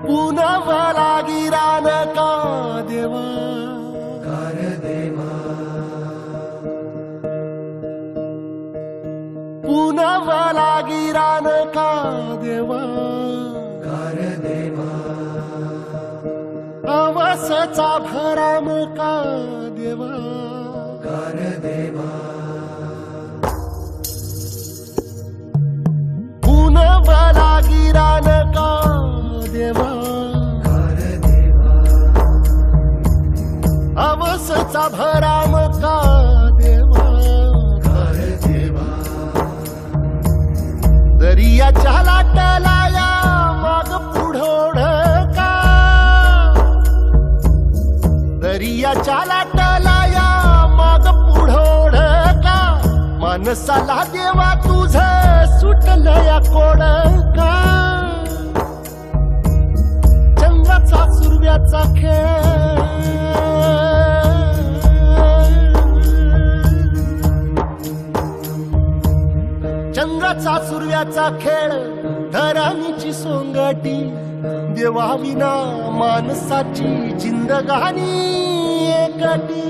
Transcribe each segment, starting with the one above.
पुनवला गिरान का देवा पुनवला गिरान का देवा अवसचा भराम का देवा पुनवला गिरान का देवा अवसचा भराम का देवा दरियाच्या लाटाला माग पुढोड का दरियाच्या लाटाला माग पुढोड का मानसाला देवा तुझ सुटलं या कोड का चंद्राचा सुरव्याचा खेळ चंद्राचा सुरव्याचा खेळ धरणीची सोंगटी देवा विना माणसाची जिंदगानी एकटी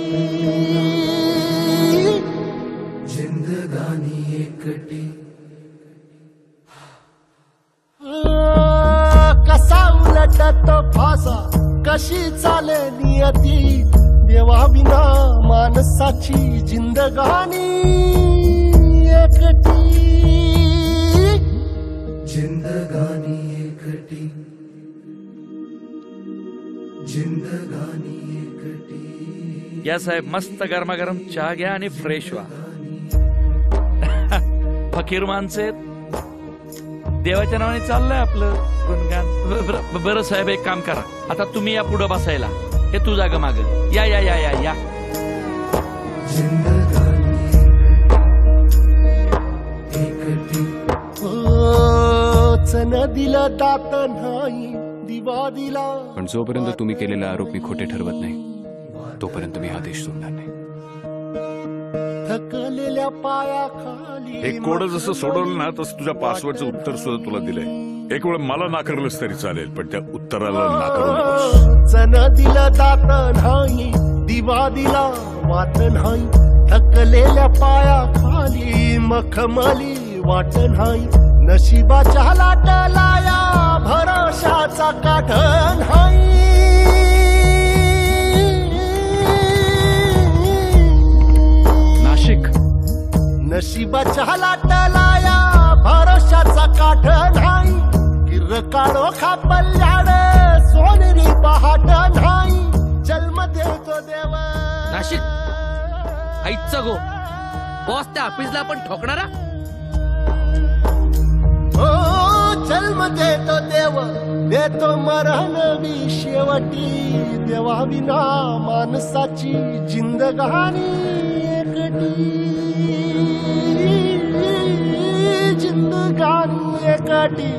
जिंदगानी एकटी कसा उलटतो फासा कशी चाले नियती देवा विना माणसाची जिंदगानी एकटी जिंदगानी एकटी जिंदगानी एकटी। या साहेब मस्त गरमागरम चहा घ्या आणि फ्रेश व्हा। फकीर माणसे देवाच्या नावाने चाललंय आपलं गुणगान। बरं साहेब एक काम करा, आता तुम्ही या पुढे बसायला, हे तू जागा माग या या या या या। दिला दात नाही दिवा दिला, पण जोपर्यंत तुम्ही केलेला आरोप मी खोटे ठरवत नाही तोपर्यंत मी आदेश सोडणार नाही। थकलेल्या पायाखाली एक कोड जसं सोडवलं ना तसं तुझ्या पासवर्डचं उत्तर सुद्धा तुला दिलंय। एक वेळ मला नाकारलंच तरी चालेल, पण त्या उत्तराला नाकारू नकोस। चन दिला दात नाही दिवा दिला वाट नाही, थकलेल्या पायाखाली मखमली वाट नाही, नशिबाच्या लाटाला या भरोशाचा काठ नाही। नाशिक नशिबाच्या लाटाला या भरोशाचा काठ नाही, किर काढो खापल्याड सोनेरी पहाट नाही, जन्म देतो देव नाशिक आईचा गो बॉस त्या ऑफिसला पण ठोकणारा। जन्म देतो देव देतो मरण शेवटी, देवा विना माणसाची जिंदगानी एकटी जिंदगानी एकटी।